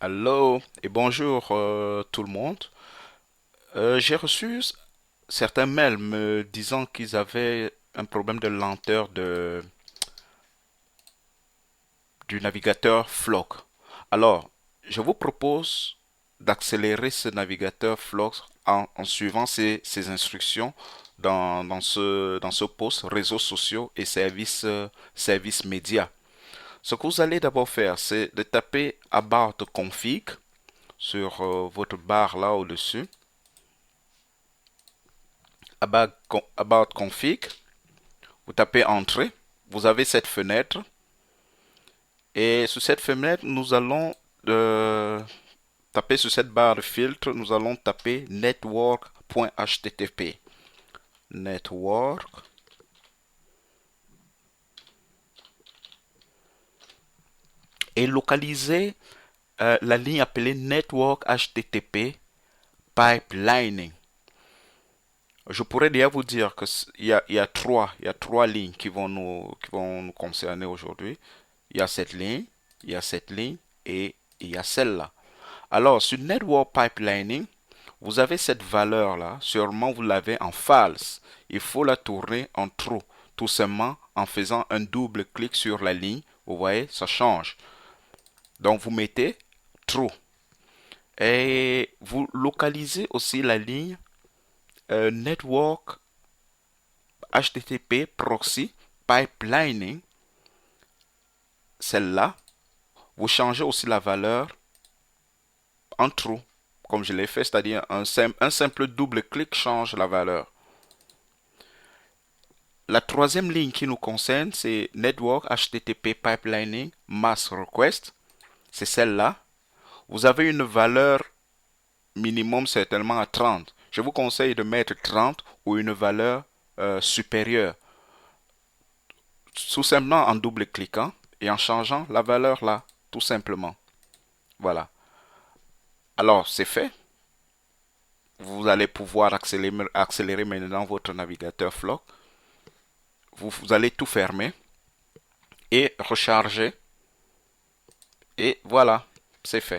Allô et bonjour tout le monde. J'ai reçu certains mails me disant qu'ils avaient un problème de lenteur du navigateur Flock. Alors, je vous propose d'accélérer ce navigateur Flock en suivant ces instructions dans ce post réseaux sociaux et services médias. Ce que vous allez d'abord faire, c'est de taper about config sur votre barre là au-dessus. About config, vous tapez entrée, vous avez cette fenêtre et sur cette fenêtre, nous allons taper sur cette barre de filtre, nous allons taper network.http. Network et localiser la ligne appelée Network HTTP Pipelining. Je pourrais déjà vous dire que il y a trois lignes qui vont nous concerner aujourd'hui. Il y a cette ligne, il y a cette ligne et il y a celle-là. Alors, sur Network Pipelining, vous avez cette valeur-là, sûrement vous l'avez en false. Il faut la tourner en true, tout simplement en faisant un double clic sur la ligne. Vous voyez, ça change. Donc, vous mettez true. Et vous localisez aussi la ligne Network HTTP Proxy Pipelining. Celle-là, vous changez aussi la valeur en true, comme je l'ai fait, c'est-à-dire un simple double clic change la valeur. La troisième ligne qui nous concerne, c'est Network HTTP Pipelining Mass Request. C'est celle-là. Vous avez une valeur minimum certainement à 30. Je vous conseille de mettre 30 ou une valeur supérieure. Tout simplement en double cliquant et en changeant la valeur là, tout simplement. Voilà. Alors, c'est fait. Vous allez pouvoir accélérer maintenant votre navigateur Flock. Vous allez tout fermer et recharger. Et voilà, c'est fait.